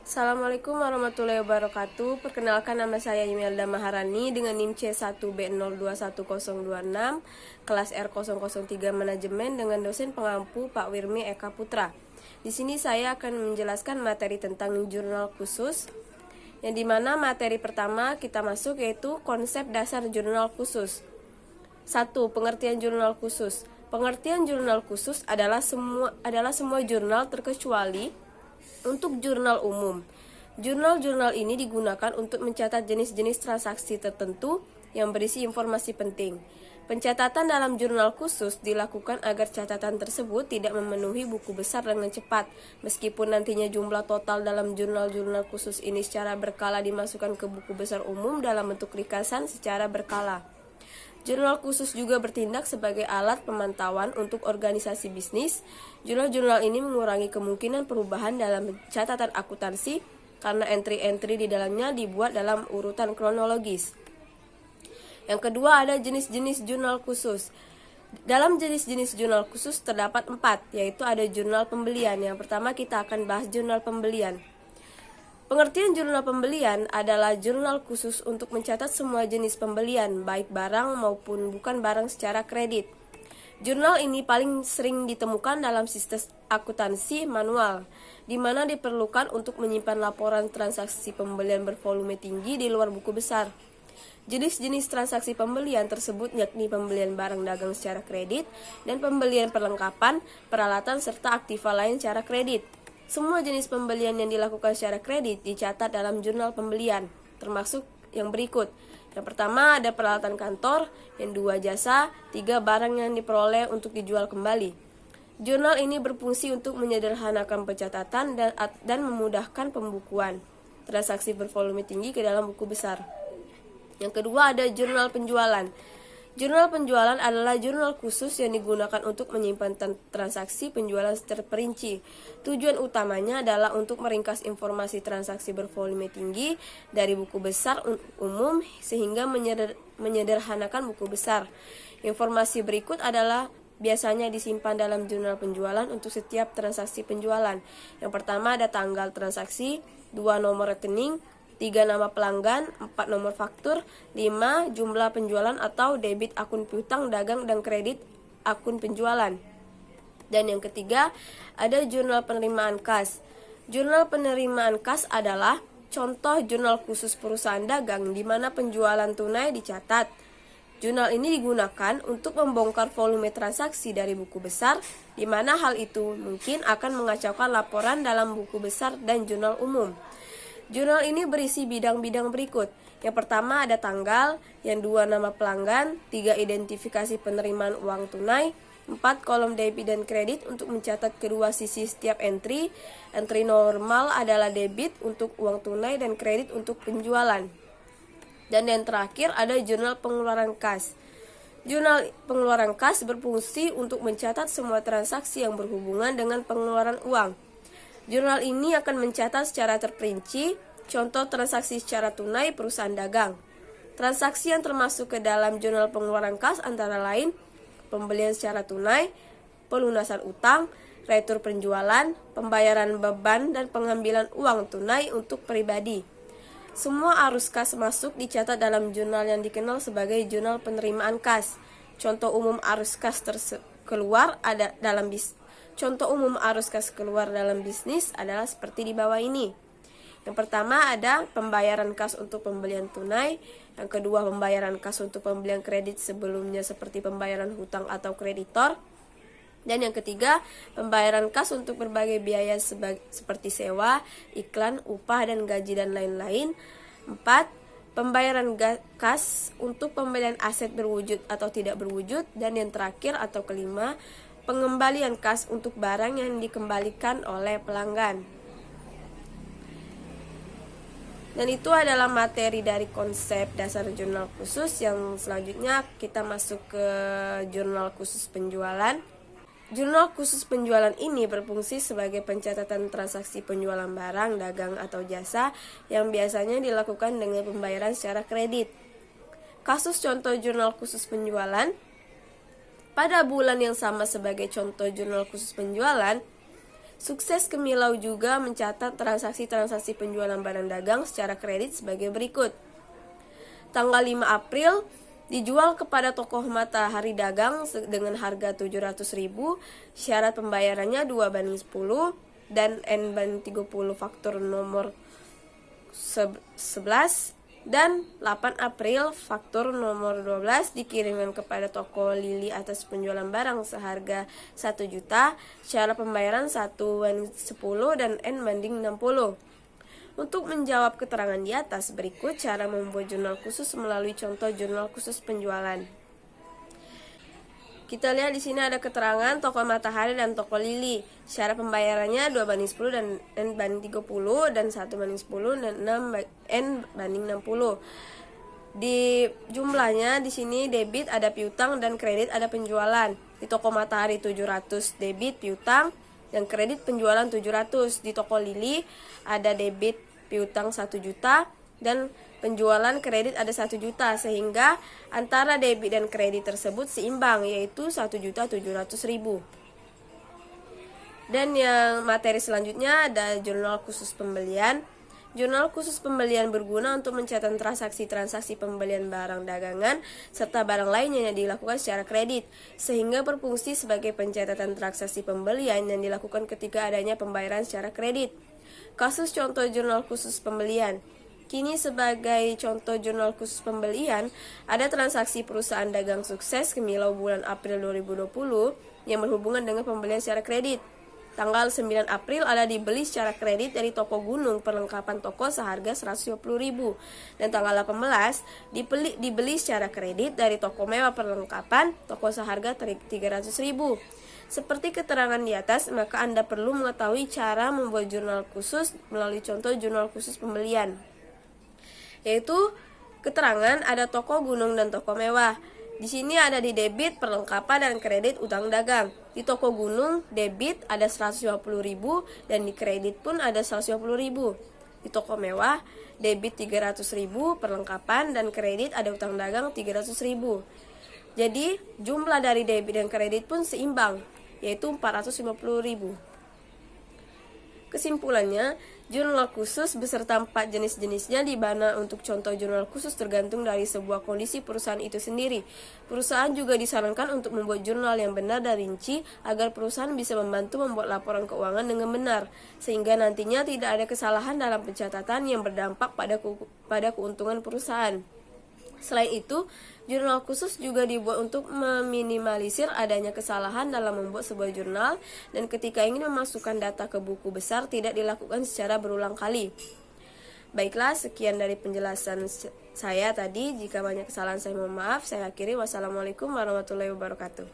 Assalamualaikum warahmatullahi wabarakatuh. Perkenalkan, nama saya Imelda Maharani dengan NIM C1B021026, kelas R003 Manajemen dengan dosen pengampu Pak Wirmi Eka Putra. Di sini saya akan menjelaskan materi tentang jurnal khusus, yang dimana materi pertama kita masuk yaitu konsep dasar jurnal khusus. 1. Pengertian jurnal khusus. Pengertian jurnal khusus adalah semua jurnal terkecuali untuk jurnal umum. Jurnal-jurnal ini digunakan untuk mencatat jenis-jenis transaksi tertentu yang berisi informasi penting. Pencatatan dalam jurnal khusus dilakukan agar catatan tersebut tidak memenuhi buku besar dengan cepat, meskipun nantinya jumlah total dalam jurnal-jurnal khusus ini secara berkala dimasukkan ke buku besar umum dalam bentuk ringkasan secara berkala. Jurnal khusus juga bertindak sebagai alat pemantauan untuk organisasi bisnis. Jurnal-jurnal ini mengurangi kemungkinan perubahan dalam catatan akuntansi karena entry-entry di dalamnya dibuat dalam urutan kronologis. Yang kedua, ada jenis-jenis jurnal khusus. Dalam jenis-jenis jurnal khusus terdapat 4, yaitu ada jurnal pembelian. Yang pertama kita akan bahas jurnal pembelian. Pengertian jurnal pembelian adalah jurnal khusus untuk mencatat semua jenis pembelian, baik barang maupun bukan barang secara kredit. Jurnal ini paling sering ditemukan dalam sistem akuntansi manual, di mana diperlukan untuk menyimpan laporan transaksi pembelian bervolume tinggi di luar buku besar. Jenis-jenis transaksi pembelian tersebut yakni pembelian barang dagang secara kredit dan pembelian perlengkapan, peralatan, serta aktiva lain secara kredit. Semua jenis pembelian yang dilakukan secara kredit dicatat dalam jurnal pembelian, termasuk yang berikut. Yang pertama ada peralatan kantor, yang 2 jasa, 3 barang yang diperoleh untuk dijual kembali. Jurnal ini berfungsi untuk menyederhanakan pencatatan dan memudahkan pembukuan transaksi bervolume tinggi ke dalam buku besar. Yang kedua ada jurnal penjualan. Jurnal penjualan adalah jurnal khusus yang digunakan untuk menyimpan transaksi penjualan terperinci. Tujuan utamanya adalah untuk meringkas informasi transaksi bervolume tinggi dari buku besar umum sehingga menyederhanakan buku besar. Informasi berikut adalah biasanya disimpan dalam jurnal penjualan untuk setiap transaksi penjualan. Yang pertama ada tanggal transaksi, 2 nomor rekening, 3 nama pelanggan, 4 nomor faktur, 5 jumlah penjualan atau debit akun piutang dagang dan kredit akun penjualan. Dan yang ketiga, ada jurnal penerimaan kas. Jurnal penerimaan kas adalah contoh jurnal khusus perusahaan dagang di mana penjualan tunai dicatat. Jurnal ini digunakan untuk membongkar volume transaksi dari buku besar, di mana hal itu mungkin akan mengacaukan laporan dalam buku besar dan jurnal umum. Jurnal ini berisi bidang-bidang berikut. Yang pertama ada tanggal, yang 2 nama pelanggan, 3 identifikasi penerimaan uang tunai, 4 kolom debit dan kredit untuk mencatat kedua sisi setiap entry. Entry normal adalah debit untuk uang tunai dan kredit untuk penjualan. Dan yang terakhir ada jurnal pengeluaran kas. Jurnal pengeluaran kas berfungsi untuk mencatat semua transaksi yang berhubungan dengan pengeluaran uang. Jurnal ini akan mencatat secara terperinci contoh transaksi secara tunai perusahaan dagang. Transaksi yang termasuk ke dalam jurnal pengeluaran kas antara lain pembelian secara tunai, pelunasan utang, retur penjualan, pembayaran beban, dan pengambilan uang tunai untuk pribadi. Semua arus kas masuk dicatat dalam jurnal yang dikenal sebagai jurnal penerimaan kas. Contoh umum arus kas keluar ada dalam Contoh umum arus kas keluar dalam bisnis adalah seperti di bawah ini. Yang pertama ada pembayaran kas untuk pembelian tunai. Yang kedua pembayaran kas untuk pembelian kredit sebelumnya seperti pembayaran hutang atau kreditor. Dan yang ketiga pembayaran kas untuk berbagai biaya seperti sewa, iklan, upah, dan gaji dan lain-lain. 4. Pembayaran kas untuk pembelian aset berwujud atau tidak berwujud. Dan yang terakhir atau kelima pengembalian kas untuk barang yang dikembalikan oleh pelanggan. Dan itu adalah materi dari konsep dasar jurnal khusus. Yang selanjutnya kita masuk ke jurnal khusus penjualan. Jurnal khusus penjualan ini berfungsi sebagai pencatatan transaksi penjualan barang, dagang, atau jasa yang biasanya dilakukan dengan pembayaran secara kredit. Kasus contoh jurnal khusus penjualan. Pada bulan yang sama sebagai contoh jurnal khusus penjualan, Sukses Kemilau juga mencatat transaksi-transaksi penjualan barang dagang secara kredit sebagai berikut. Tanggal 5 April dijual kepada tokoh Matahari Dagang dengan harga 700.000, syarat pembayarannya 2:10 dan N/30 faktur nomor 11, dan 8 April faktur nomor 12 dikirimkan kepada toko Lili atas penjualan barang seharga 1 juta, syarat pembayaran 1/10 dan N/60. Untuk menjawab keterangan di atas, berikut cara membuat jurnal khusus melalui contoh jurnal khusus penjualan. Kita lihat di sini ada keterangan toko Matahari dan toko Lili. Syarat pembayarannya 2:10 dan N/30 dan 1:10 dan N/60. Di jumlahnya di sini debit ada piutang dan kredit ada penjualan. Di toko Matahari 700 debit piutang dan kredit penjualan 700. Di toko Lili ada debit piutang 1 juta dan penjualan kredit ada 1 juta, sehingga antara debit dan kredit tersebut seimbang, yaitu 1.700.000. Dan yang materi selanjutnya ada jurnal khusus pembelian. Jurnal khusus pembelian berguna untuk mencatat transaksi-transaksi pembelian barang dagangan serta barang lainnya yang dilakukan secara kredit, sehingga berfungsi sebagai pencatatan transaksi pembelian yang dilakukan ketika adanya pembayaran secara kredit. Kasus contoh jurnal khusus pembelian. Kini sebagai contoh jurnal khusus pembelian, ada transaksi perusahaan dagang sukses Kemilau bulan April 2020 yang berhubungan dengan pembelian secara kredit. Tanggal 9 April ada dibeli secara kredit dari toko Gunung perlengkapan toko seharga 150.000, dan tanggal 18 dibeli secara kredit dari toko mewah perlengkapan toko seharga 300.000. Seperti keterangan di atas, maka Anda perlu mengetahui cara membuat jurnal khusus melalui contoh jurnal khusus pembelian, yaitu keterangan ada toko Gunung dan toko mewah. Di sini ada di debit perlengkapan dan kredit utang dagang. Di toko Gunung debit ada 150.000 dan di kredit pun ada 150.000. Di toko mewah debit 300.000 perlengkapan dan kredit ada utang dagang 300.000. Jadi jumlah dari debit dan kredit pun seimbang, yaitu 450.000. Kesimpulannya, jurnal khusus beserta 4 jenis-jenisnya di mana untuk contoh jurnal khusus tergantung dari sebuah kondisi perusahaan itu sendiri. Perusahaan juga disarankan untuk membuat jurnal yang benar dan rinci agar perusahaan bisa membantu membuat laporan keuangan dengan benar, sehingga nantinya tidak ada kesalahan dalam pencatatan yang berdampak pada keuntungan perusahaan. Selain itu, jurnal khusus juga dibuat untuk meminimalisir adanya kesalahan dalam membuat sebuah jurnal, dan ketika ingin memasukkan data ke buku besar tidak dilakukan secara berulang kali. Baiklah, sekian dari penjelasan saya tadi. Jika banyak kesalahan saya mohon maaf. Saya akhiri. Wassalamualaikum warahmatullahi wabarakatuh.